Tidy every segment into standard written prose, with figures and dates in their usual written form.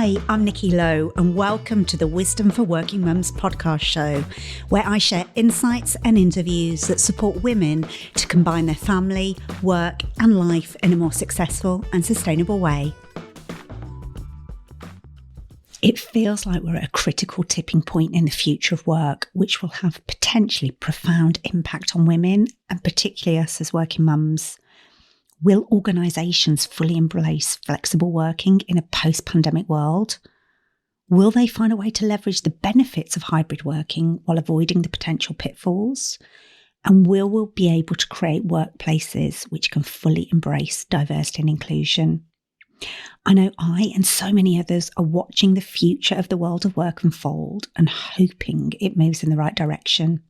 Hi, I'm Nikki Lowe, and welcome to the Wisdom for Working Mums podcast show, where I share insights and interviews that support women to combine their family, work, and life in a more successful and sustainable way. It feels like we're at a critical tipping point in the future of work, which will have potentially profound impact on women, and particularly us as working mums. Will organisations fully embrace flexible working in a post-pandemic world? Will they find a way to leverage the benefits of hybrid working while avoiding the potential pitfalls? And will we be able to create workplaces which can fully embrace diversity and inclusion? I know I and so many others are watching the future of the world of work unfold and hoping it moves in the right direction.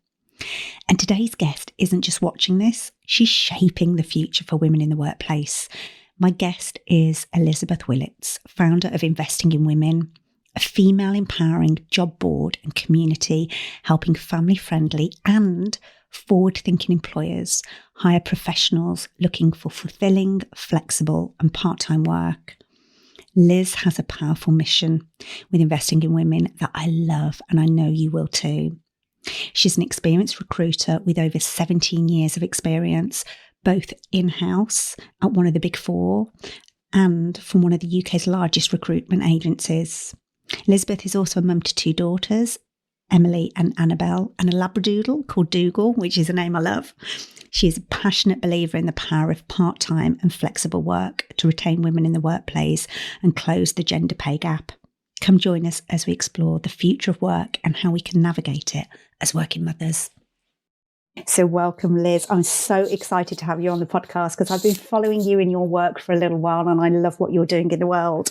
And today's guest isn't just watching this, she's shaping the future for women in the workplace. My guest is Elizabeth Willetts, founder of Investing in Women, a female empowering job board and community helping family-friendly and forward-thinking employers hire professionals looking for fulfilling, flexible and part-time work. Liz has a powerful mission with Investing in Women that I love, and I know you will too. She's an experienced recruiter with over 17 years of experience, both in-house at one of the big four and from one of the UK's largest recruitment agencies. Elizabeth is also a mum to two daughters, Emily and Annabelle, and a Labradoodle called Dougal, which is a name I love. She is a passionate believer in the power of part-time and flexible work to retain women in the workplace and close the gender pay gap. Come join us as we explore the future of work and how we can navigate it as working mothers. So welcome, Liz. I'm so excited to have you on the podcast because I've been following you in your work for a little while and I love what you're doing in the world.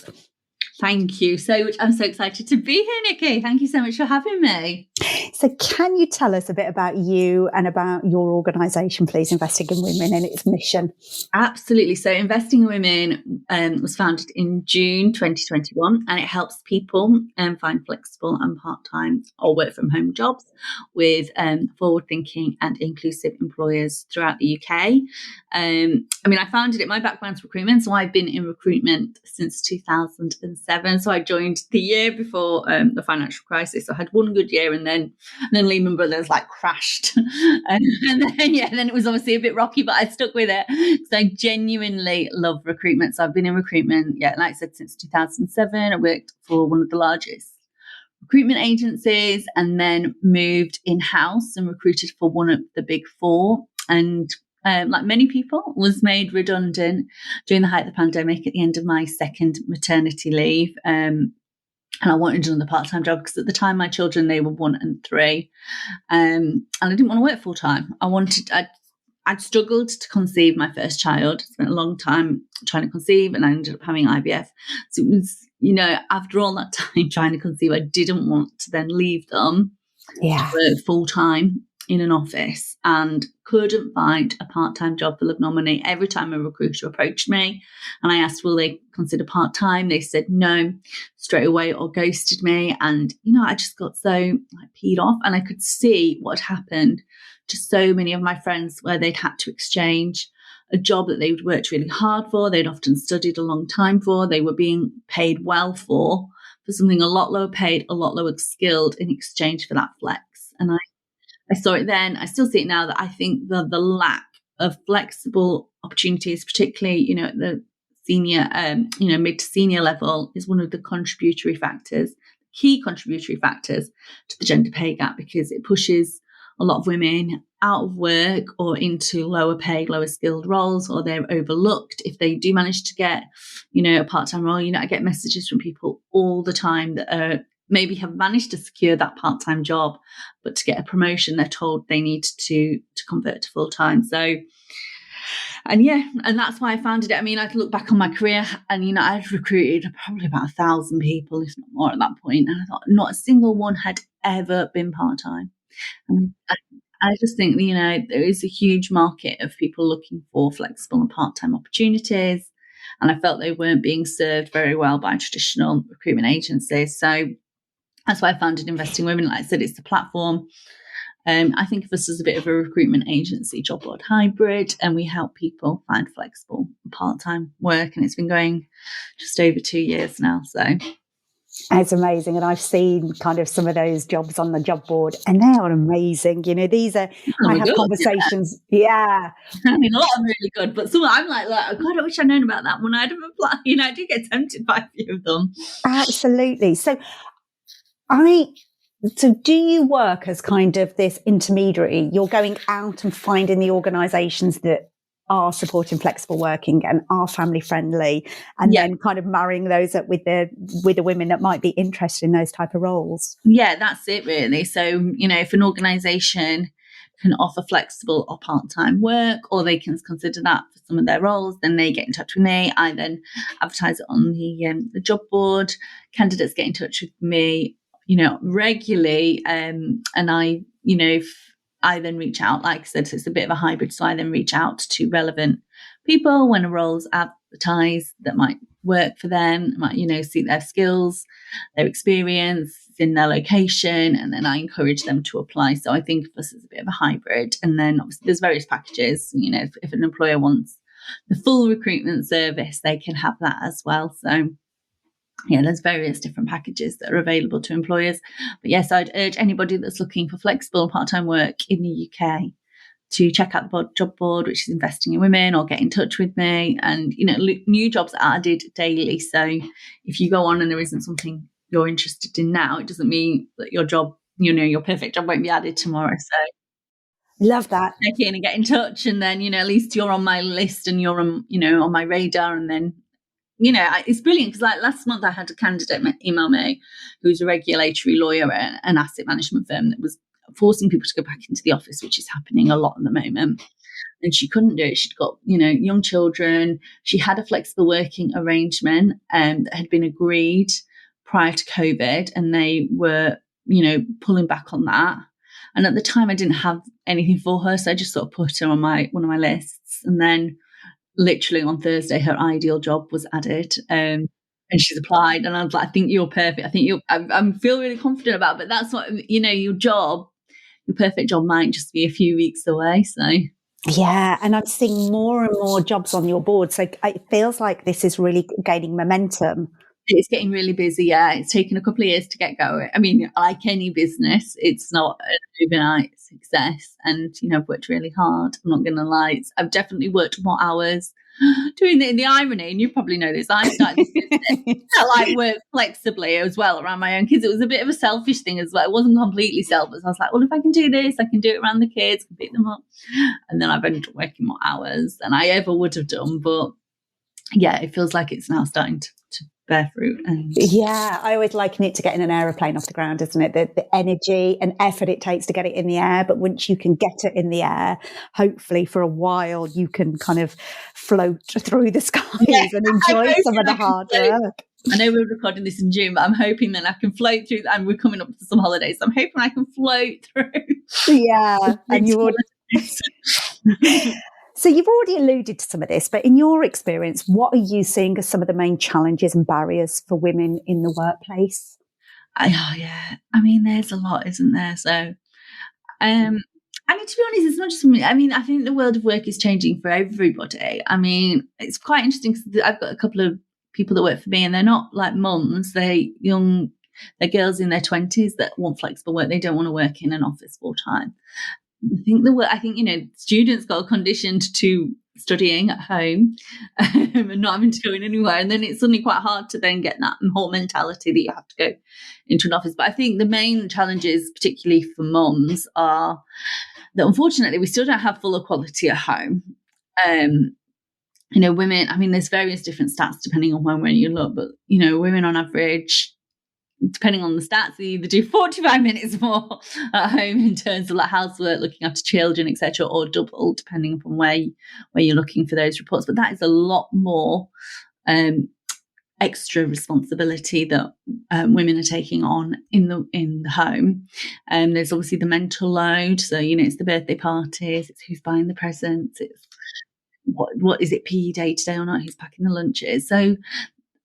Thank you so much. I'm so excited to be here, Nikki. Thank you so much for having me. So can you tell us a bit about you and about your organisation, please, Investing in Women and its mission? Absolutely. So Investing in Women was founded in June 2021 and it helps people find flexible and part-time or work from home jobs with forward-thinking and inclusive employers throughout the UK. I founded it, my background's recruitment, so I've been in recruitment since 2007. So I joined the year before the financial crisis. So I had one good year and then Lehman Brothers crashed. and then it was obviously a bit rocky, but I stuck with it because I genuinely love recruitment. So I've been in recruitment, like I said, since 2007. I worked for one of the largest recruitment agencies and then moved in-house and recruited for one of the big four. And like many people, was made redundant during the height of the pandemic at the end of my second maternity leave. And I wanted another part-time job because at the time my children, they were 1 and 3. And I didn't want to work full-time. I'd struggled to conceive my first child. I spent a long time trying to conceive and I ended up having IVF. So it was, after all that time trying to conceive, I didn't want to then leave them to work full-time in an office and couldn't find a part-time job for love nor money. Every time a recruiter approached me and I asked, will they consider part-time? They said no straight away or ghosted me. And, I just got so peed off and I could see what had happened to so many of my friends where they'd had to exchange a job that they'd worked really hard for, they'd often studied a long time for, they were being paid well for something a lot lower paid, a lot lower skilled in exchange for that flex. And I saw it then, I still see it now, that I think the lack of flexible opportunities, particularly, at the senior, mid to senior level, is one of the key contributory factors to the gender pay gap, because it pushes a lot of women out of work or into lower paid, lower skilled roles, or they're overlooked if they do manage to get, a part-time role. I get messages from people all the time that maybe have managed to secure that part-time job, but to get a promotion, they're told they need to convert to full-time. So, and that's why I founded it. I can look back on my career and, I'd recruited probably about 1,000 people, if not more at that point. And I thought not a single one had ever been part-time. And I just think, there is a huge market of people looking for flexible and part-time opportunities. And I felt they weren't being served very well by traditional recruitment agencies. So that's why I founded Investing Women. Like I said, it's the platform. I think of us as a bit of a recruitment agency, job board hybrid, and we help people find flexible part-time work. And it's been going just over 2 years now. So It's amazing. And I've seen kind of some of those jobs on the job board, and they are amazing. You know, these are, I have Good, conversations. Yeah. I mean, a lot of them are really good, but some I'm like, oh God, I wish I'd known about that one. I'd have applied. You know, I do get tempted by a few of them. Absolutely. So do you work as kind of this intermediary? You're going out and finding the organisations that are supporting flexible working and are family friendly, and then kind of marrying those up with the women that might be interested in those type of roles. Yeah, that's it really. So, you know, if an organisation can offer flexible or part-time work, or they can consider that for some of their roles, then they get in touch with me. I then advertise it on the job board. Candidates get in touch with me, you know, regularly, and I, you know, I then reach out, like I said, so it's a bit of a hybrid. So I then reach out to relevant people when a role's advertised that might work for them, might, you know, suit their skills, their experience in their location, and then I encourage them to apply. So I think this is a bit of a hybrid. And then obviously there's various packages. You know, if an employer wants the full recruitment service, they can have that as well. So yeah, there's various different packages that are available to employers. But yes, I'd urge anybody that's looking for flexible part-time work in the UK to check out the job board, which is Investing in Women, or get in touch with me. And, you know, new jobs are added daily. So if you go on and there isn't something you're interested in now, it doesn't mean that your job, you know, your perfect job won't be added tomorrow. So love that. Check in and get in touch. And then, you know, at least you're on my list and you're on, you know, on my radar. And then, you know, it's brilliant because like last month I had a candidate email me who's a regulatory lawyer at an asset management firm that was forcing people to go back into the office, which is happening a lot at the moment. And she couldn't do it. She'd got, you know, young children. She had a flexible working arrangement that had been agreed prior to COVID, and they were, you know, pulling back on that. And at the time I didn't have anything for her. So I just sort of put her on one of my lists. And then literally on Thursday, her ideal job was added, and she's applied. And I was like, I think you're perfect. I think I feel really confident about it. But that's what, you know, your perfect job might just be a few weeks away. So yeah, and I'm seeing more and more jobs on your board. So it feels like this is really gaining momentum. It's getting really busy. Yeah, it's taken a couple of years to get going. I mean, like any business, it's not an overnight success. And, you know, I've worked really hard. I'm not going to lie. I've definitely worked more hours doing the irony. And you probably know this. I started this business. I like work flexibly as well around my own kids. It was a bit of a selfish thing as well. It wasn't completely selfish. I was like, well, if I can do this, I can do it around the kids, can pick them up. And then I've ended up working more hours than I ever would have done. But yeah, it feels like it's now starting to bear fruit. And yeah, I always liken it to getting an aeroplane off the ground, isn't it? The energy and effort it takes to get it in the air, but once you can get it in the air, hopefully for a while you can kind of float through the skies and enjoy some of the hard work. I know we're recording this in June, but I'm hoping that I can float through, and we're coming up to some holidays, so I'm hoping I can float through. Yeah, and you would. So you've already alluded to some of this, but in your experience, what are you seeing as some of the main challenges and barriers for women in the workplace? Yeah, I mean, there's a lot, isn't there? So, I mean, to be honest, it's not just for me. I mean, I think the world of work is changing for everybody. I mean, it's quite interesting because I've got a couple of people that work for me, and they're not like mums. They're girls in their 20s that want flexible work. They don't want to work in an office full time. I think, you know, students got conditioned to studying at home and not having to go in anywhere. And then it's suddenly quite hard to then get that whole mentality that you have to go into an office. But I think the main challenges, particularly for mums, are that unfortunately we still don't have full equality at home. You know, women, I mean, there's various different stats depending on when you look, but, you know, women on average, depending on the stats, they either do 45 minutes more at home in terms of like housework, looking after children, etc., or double, depending upon where you're looking for those reports. But that is a lot more extra responsibility that women are taking on in the home. There's obviously the mental load. So, you know, it's the birthday parties, it's who's buying the presents, it's what is it PE day today or not, who's packing the lunches. So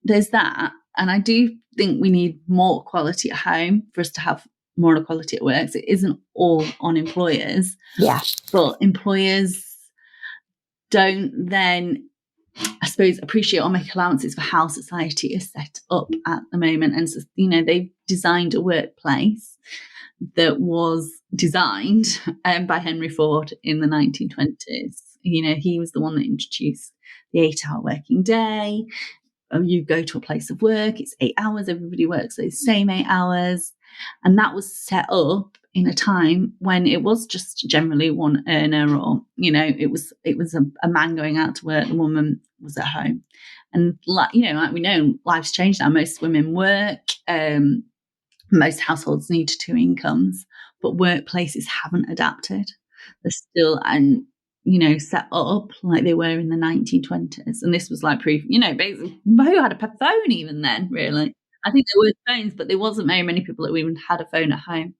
there's that. And I do think we need more equality at home for us to have more equality at work. So it isn't all on employers. Yeah. But employers don't then I suppose, appreciate or make allowances for how society is set up at the moment. And, you know, they've designed a workplace that was designed by Henry Ford in the 1920s. You know, he was the one that introduced the 8-hour working day. You go to a place of work, it's 8 hours, everybody works those same 8 hours. And that was set up in a time when it was just generally one earner, or, you know, it was a man going out to work, the woman was at home. And like, you know, like we know, life's changed now. Most women work, most households need 2 incomes, but workplaces haven't adapted. They're still, and you know, set up like they were in the 1920s. And this was like proof, you know, basically, who had a phone even then, really? I think there were phones, but there wasn't very many people that even had a phone at home.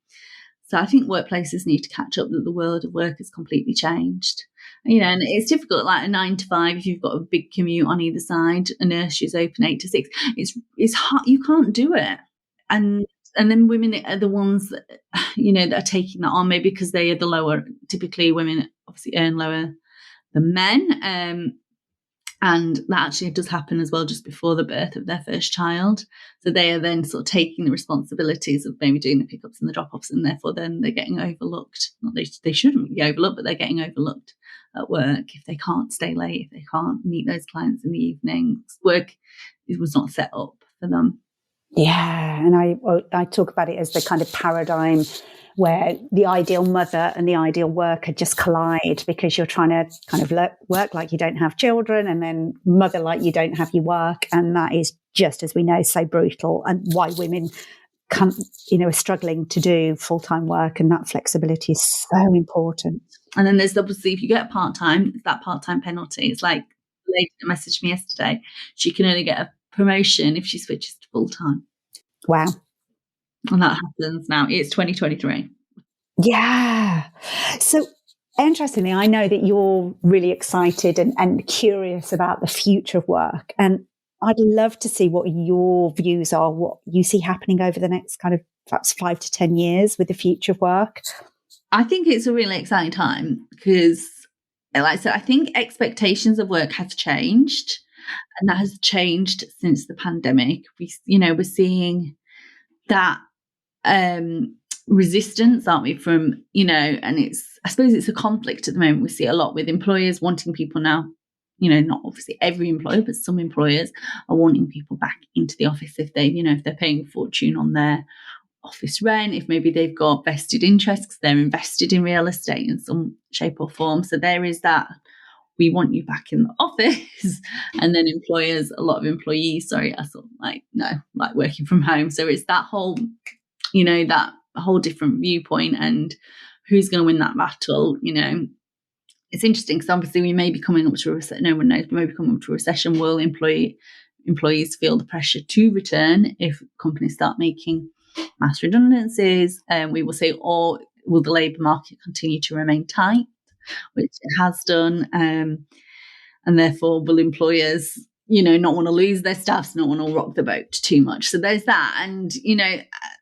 So I think workplaces need to catch up, that the world of work has completely changed. You know, and it's difficult, like a 9 to 5, if you've got a big commute on either side, a nursery's open 8 to 6. It's hard, you can't do it. And then women are the ones that, you know, that are taking that on, maybe because they are the lower, typically women obviously earn lower than men. And that actually does happen as well just before the birth of their first child. So they are then sort of taking the responsibilities of maybe doing the pickups and the drop-offs, and therefore then they're getting overlooked. Not they shouldn't be overlooked, but they're getting overlooked at work if they can't stay late, if they can't meet those clients in the evenings. Work was not set up for them. Yeah, and I talk about it as the kind of paradigm where the ideal mother and the ideal worker just collide, because you're trying to kind of work like you don't have children, and then mother like you don't have your work. And that is just, as we know, so brutal, and why women are struggling to do full-time work, and that flexibility is so important. And then there's obviously, if you get part-time, it's that part-time penalty. It's like the lady that messaged me yesterday, she can only get a promotion if she switches to full-time. Wow. And that happens now. It's 2023. Yeah. So interestingly, I know that you're really excited and curious about the future of work. And I'd love to see what your views are, what you see happening over the next kind of perhaps 5 to 10 years with the future of work. I think it's a really exciting time because, like I said, I think expectations of work have changed, and that has changed since the pandemic. We're seeing that resistance, aren't we, from, and I suppose it's a conflict at the moment. We see a lot with employers wanting people now, not obviously every employer, but some employers are wanting people back into the office if they're paying a fortune on their office rent, if maybe they've got vested interests because they're invested in real estate in some shape or form. So there is that, we want you back in the office. And then a lot of employees, are sort of like, no, like working from home. So it's that whole, that whole different viewpoint, and who's going to win that battle. It's interesting because obviously we may be coming up to a recession. No one knows, we may be coming up to a recession. Will employees feel the pressure to return if companies start making mass redundancies? We will say, or will the labour market continue to remain tight, which it has done, and therefore will employers, not want to lose their staff, not want to rock the boat too much. So there's that, and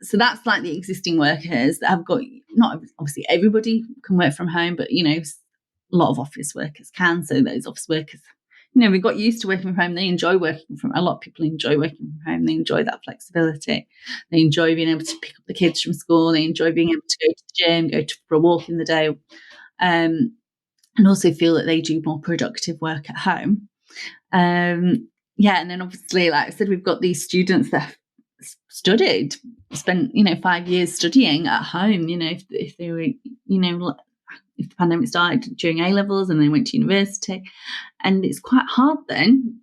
so that's like the existing workers that have got, not obviously everybody can work from home, but a lot of office workers can. So those office workers, we got used to working from home. They enjoy working from. A lot of people enjoy working from home. They enjoy that flexibility. They enjoy being able to pick up the kids from school. They enjoy being able to go to the gym, for a walk in the day, and also feel that they do more productive work at home. And then obviously, like I said, we've got these students that have spent 5 years studying at home. If they were, if the pandemic started during A-levels and they went to university, and it's quite hard then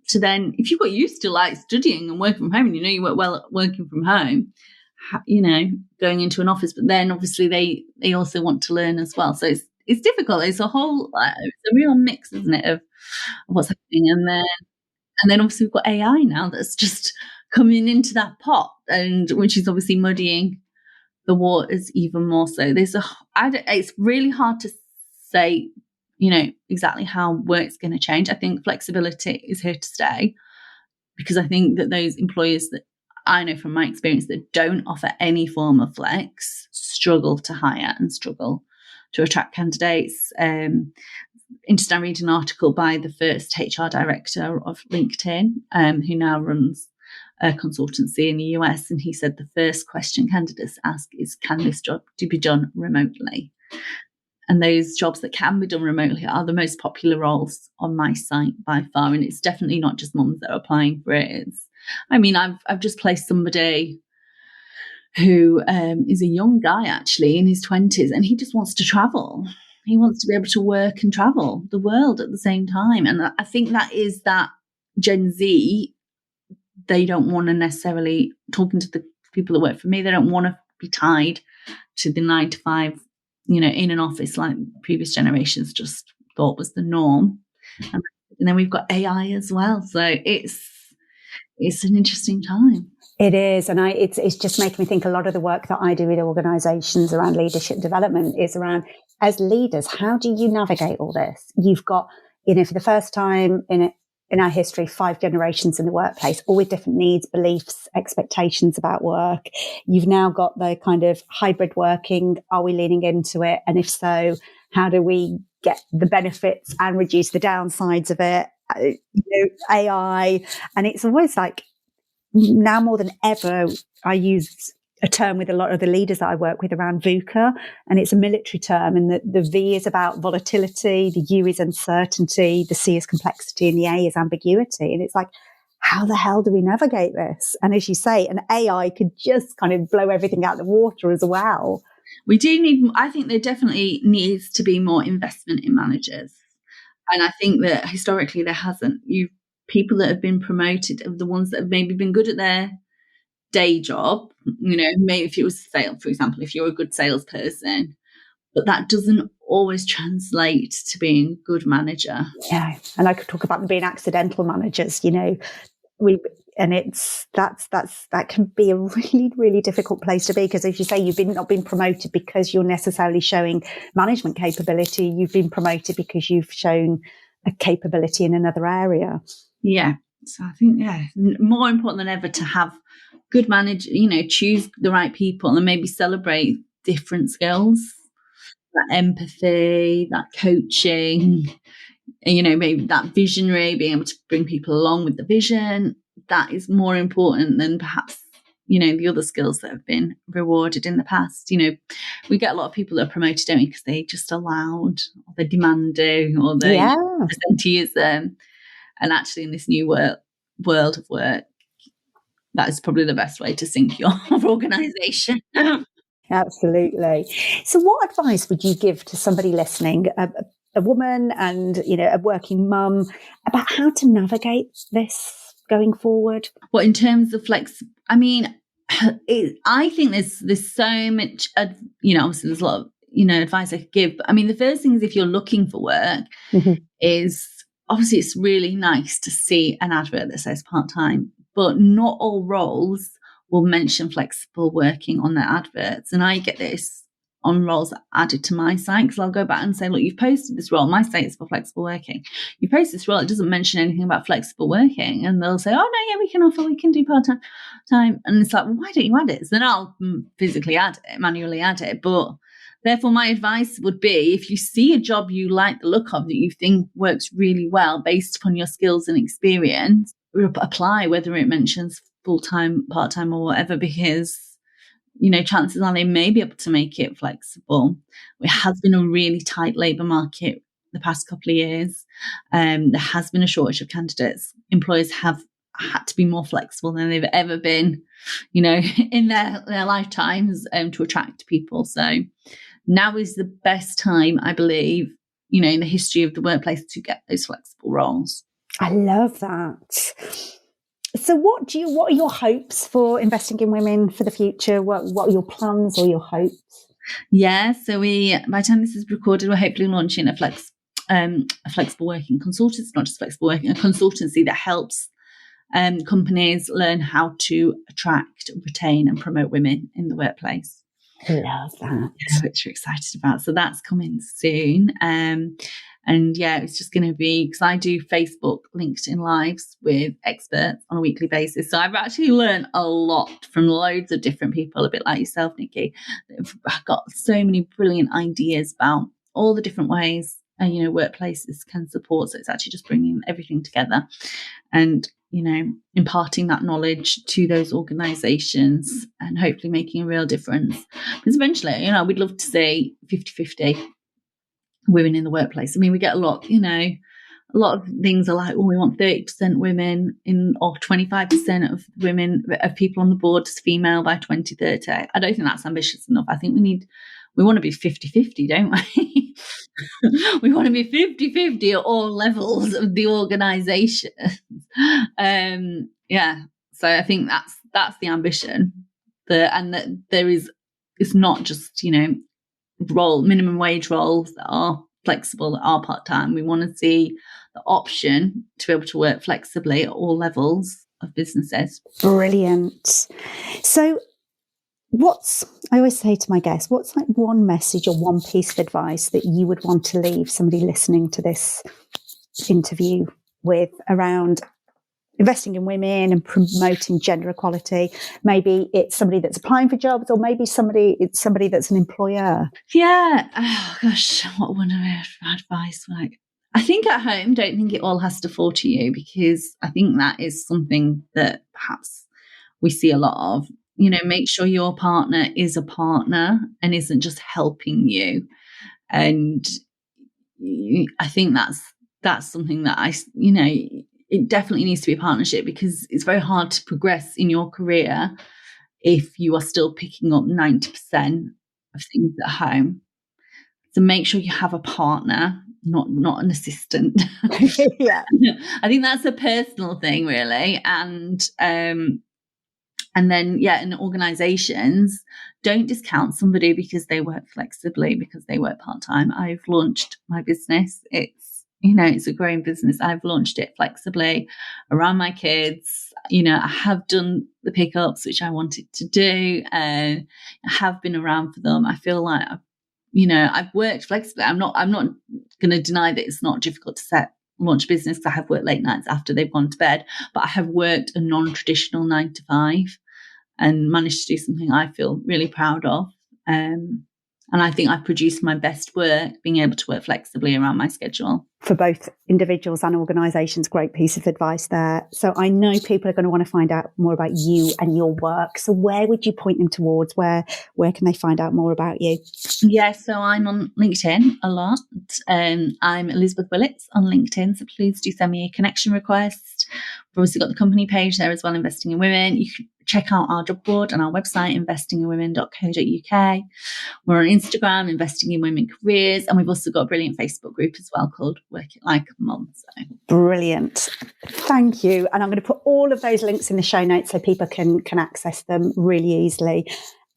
if you got used to like studying and working from home, and you work well at working from home, going into an office, but then obviously they also want to learn as well. So it's difficult. It's a whole, it's a real mix, isn't it, of what's happening. And then obviously we've got AI now that's just coming into that pot, and which is obviously muddying the waters even more so. It's really hard to say, exactly how work's going to change. I think flexibility is here to stay, because I think that those employers that I know from my experience that don't offer any form of flex struggle to hire and struggle to attract candidates. interested in reading an article by the first HR director of LinkedIn, who now runs a consultancy in the US. And he said the first question candidates ask is, can this job be done remotely? And those jobs that can be done remotely are the most popular roles on my site by far. And it's definitely not just mums that are applying for it. I've just placed somebody who is a young guy, actually, in his 20s, and he just wants to travel. He wants to be able to work and travel the world at the same time. And I think that is that Gen Z, they don't want to necessarily, talking to the people that work for me, they don't want to be tied to the 9 to 5, in an office like previous generations just thought was the norm. And then we've got AI as well. So it's an interesting time. It is. And it's just making me think a lot of the work that I do with organizations around leadership development is around, as leaders, how do you navigate all this? You've got, for the first time in our history, 5 generations in the workplace, all with different needs, beliefs, expectations about work. You've now got the kind of hybrid working. Are we leaning into it? And if so, how do we get the benefits and reduce the downsides of it? AI. And it's always like, now more than ever, I use a term with a lot of the leaders that I work with around VUCA, and it's a military term. And the V is about volatility, the U is uncertainty, the C is complexity, and the A is ambiguity. And it's like, how the hell do we navigate this? And as you say, an AI could just kind of blow everything out of the water as well. We do need, I think there definitely needs to be more investment in managers. And I think that historically there hasn't. People that have been promoted are the ones that have maybe been good at their day job, maybe if it was sales, for example, if you're a good salesperson, but that doesn't always translate to being a good manager. Yeah. And I could talk about them being accidental managers, that can be a really, really difficult place to be, because as you say, you've not been promoted because you're necessarily showing management capability. You've been promoted because you've shown a capability in another area. Yeah. So I think, more important than ever to have good manage, choose the right people and maybe celebrate different skills, that empathy, that coaching, maybe that visionary, being able to bring people along with the vision. That is more important than perhaps, the other skills that have been rewarded in the past. We get a lot of people that are promoted, don't we, because they just are loud, or they're demanding, or they presenteeism. And actually, in this new world of work, that is probably the best way to sync your organisation. Absolutely. So what advice would you give to somebody listening, a woman and, a working mum, about how to navigate this going forward? Well, in terms of I think there's so much, obviously there's a lot of, advice I could give. But the first thing is, if you're looking for work, is obviously it's really nice to see an advert that says part-time, but not all roles will mention flexible working on their adverts. And I get this on roles added to my site, because I'll go back and say, look, you've posted this role. My site is for flexible working. You post this role, it doesn't mention anything about flexible working. And they'll say, oh, no, yeah, we can do part-time. And it's like, well, why don't you add it? So then I'll physically manually add it. But therefore, my advice would be, if you see a job you like the look of, that you think works really well based upon your skills and experience, apply, whether it mentions full-time, part-time, or whatever, because, chances are they may be able to make it flexible. It has been a really tight labour market the past couple of years. There has been a shortage of candidates. Employers have had to be more flexible than they've ever been, in their lifetimes, to attract people. So now is the best time, I believe, in the history of the workplace, to get those flexible roles. I love that. So what are your hopes for investing in women for the future? What are your plans or your hopes? Yeah, so by the time this is recorded, we're hopefully launching a flexible working consultancy, not just flexible working, a consultancy that helps companies learn how to attract, retain and promote women in the workplace. I love that. Which we're excited about. So that's coming soon. And it's just going to be, because I do Facebook, LinkedIn Lives with experts on a weekly basis. So I've actually learned a lot from loads of different people, a bit like yourself, Nikki. I've got so many brilliant ideas about all the different ways workplaces can support. So it's actually just bringing everything together and, imparting that knowledge to those organisations and hopefully making a real difference. Because eventually, we'd love to see 50-50 women in the workplace. I mean, we get a lot of things are like, we want 30% women or 25% of women, of people on the board as female by 2030. I don't think that's ambitious enough. I think we want to be 50-50, don't we? We want to be 50-50 at all levels of the organisation. So I think that's the ambition. And that it's not just, minimum wage roles that are flexible, that are part-time. We want to see the option to be able to work flexibly at all levels of businesses. Brilliant. So I always say to my guests, what's like one message or one piece of advice that you would want to leave somebody listening to this interview with around investing in women and promoting gender equality? Maybe it's somebody that's applying for jobs, or maybe it's somebody that's an employer. Yeah. Oh gosh, what one advice? Like, I think at home, don't think it all has to fall to you, because I think that is something that perhaps we see a lot of. Make sure your partner is a partner and isn't just helping you. And I think that's something that it definitely needs to be a partnership, because it's very hard to progress in your career if you are still picking up 90% of things at home. So make sure you have a partner, not an assistant. Yeah. I think that's a personal thing, really. And then, in organisations, don't discount somebody because they work flexibly, because they work part-time. I've launched my business. It's a growing business. I've launched it flexibly around my kids. I have done the pickups, which I wanted to do. I have been around for them. I feel like, I've worked flexibly. I'm not going to deny that it's not difficult to launch a business, because I have worked late nights after they've gone to bed, but I have worked a non-traditional 9 to 5 and managed to do something I feel really proud of. And I think I've produced my best work being able to work flexibly around my schedule. For both individuals and organisations, great piece of advice there. So I know people are going to want to find out more about you and your work. So where would you point them towards? Where can they find out more about you? Yeah, so I'm on LinkedIn a lot. I'm Elizabeth Willetts on LinkedIn, so please do send me a connection request. We've obviously got the company page there as well, Investing in Women. You can check out our job board on our website, investinginwomen.co.uk. We're on Instagram, Investing in Women Careers, and we've also got a brilliant Facebook group as well called Work It Like a Mum. So. Brilliant. Thank you. And I'm going to put all of those links in the show notes so people can access them really easily.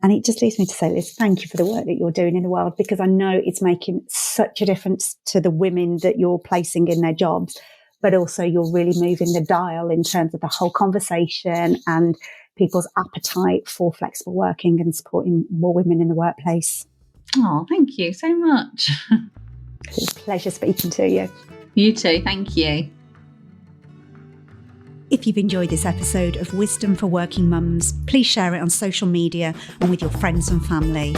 And it just leaves me to say, Liz, thank you for the work that you're doing in the world, because I know it's making such a difference to the women that you're placing in their jobs, but also you're really moving the dial in terms of the whole conversation and people's appetite for flexible working and supporting more women in the workplace. Oh, thank you so much. It's a pleasure speaking to you. You too. Thank you. If you've enjoyed this episode of Wisdom for Working Mums, please share it on social media and with your friends and family.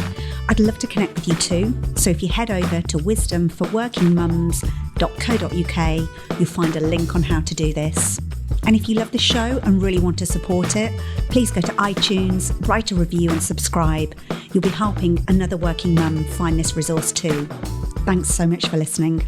I'd love to connect with you too. So if you head over to wisdomforworkingmums.co.uk, you'll find a link on how to do this. And if you love the show and really want to support it, please go to iTunes, write a review and subscribe. You'll be helping another working mum find this resource too. Thanks so much for listening.